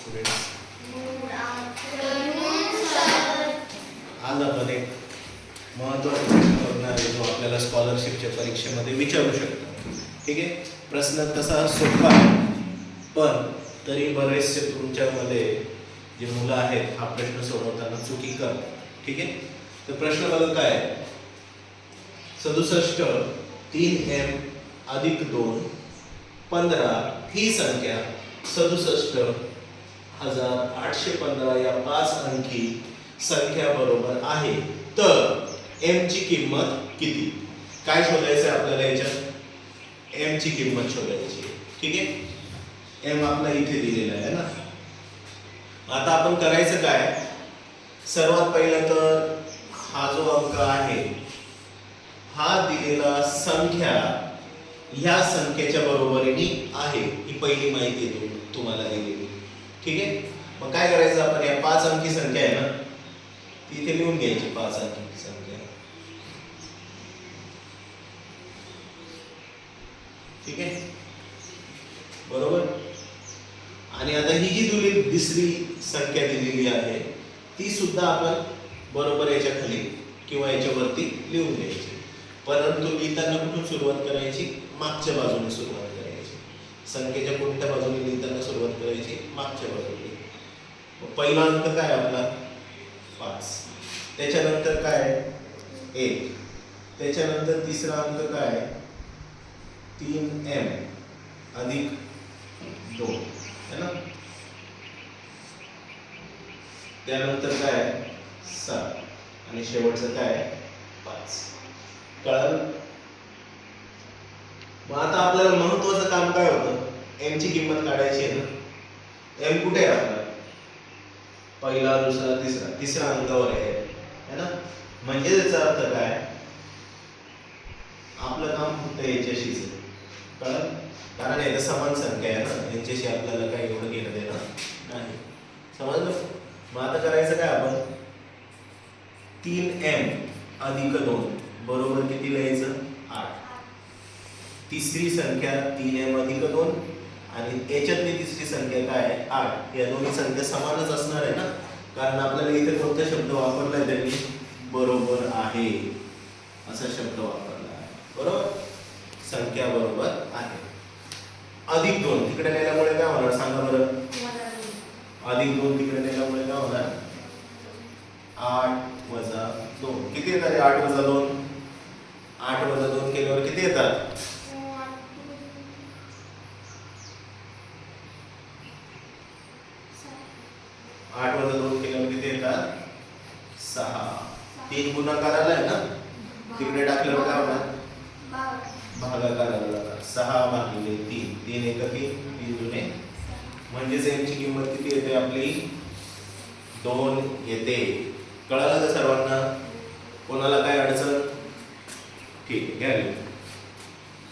Students, Good afternoon, sir. आज आपण एक महत्त्वाचा प्रश्न बघणार आहे जो आपल्याला स्कॉलरशिपच्या परीक्षेमध्ये विचारू शकतो. ठीक आहे, प्रश्न तसा सोपा आहे, पण तरी बरेचसे तुमच्यामध्ये जे मुलं आहेत हा प्रश्न सोडवताना चुकी करतात. ठीक आहे, तर प्रश्न बघा काय आहे. 67 3m अधिक 2 15 ही संख्या 67,815 या 5 अंकी संख्या बरोबर आहे, तर m ची किंमत किती? काय शोधायचं आहे आपल्याला याच्यात? m ची किंमत शोधायची. ठीक आहे, m आपला इथे दिलेला आहे ना. आता आपण करायचं काय? सर्वात पहिलं तर हा जो अंक आहे हा दिलेला संख्या ह्या संख्येच्या बरोबरीने आहे ही पहिली माहिती तुम्हाला दिलेली. ठीक आहे, मग काय करायचं आपण? या 5 अंकी संख्या आहे ना ती इथे लिहून घ्यायची. 5 अंकी संख्या. ठीक आहे, बरोबर. आणि आता ही जी दुसरी संख्या दिलेली आहे ती सुद्धा आपण बरोबर याच्या खाली किंवा याच्यावरती लिहून घ्यायची. परंतु लिहिताना कुठून सुरुवात करायची? मागच्या बाजूने सुरुवात करायची. संख्येच्या कोणत्या बाजूने लिहिताना सुरुवात करायची? मागच्या बाजूने. पहिला अंक काय आपला? 5. त्याच्यानंतर काय? 1. त्याच्यानंतर तिसरा अंक काय? 3m अधिक 2 है ना. त्यानंतर काय? 7 आणि शेवटचं काय? 5. कळलं? मग आता आपल्याला महत्त्वाचं काम काय होतं? m ची किंमत काढायची आहे ना. m कुठे आहे आपला? पहिला, दुसरा, तिसरा अंकावर आहे है ना. म्हणजे याचा अर्थ काय? आपलं काम फक्त याच्याशीच आहे. कळलं? कारण याला समान संख्या आहे ना, यांच्याशी आपल्याला काही एवढं घेणं देणं नाही. समजलं? मग आता करायचं काय आपण? 3m अधिक 2 बरोबर किती लिहायचं? 8. तिसरी संख्या 3m अधिक 2 आणि याच्यातली तिसरी संख्या काय आहे? 8. या दोन्ही संख्या समानच असणार आहे ना, कारण आपल्याला इथे कोणता शब्द वापरलाय त्यांनी? बरोबर आहे असा शब्द वापरला आहे. बरोबर, संख्या बरोबर आहे. अधिक 2 तिकडे नेल्यामुळे काय होणार सांगा बरं? अधिक 2 तिकडे नेल्यामुळे काय होणार? 8 वजा 2 किती येतात? 8 वजा 2 8 वजा 2 केल्यावर किती येतात? 8 वजा 2 केल्यावर किती येतात? 6. 3 गुणाकार आलाय ना, तिकडे टाकल्यावर काय होणार? भागाकार आला. 6 भागिले 3. 3 एक 3 3 दुने म्हणजेच m ची किंमत किती येते आपली? 2 येते. कळालं का सर्वांना?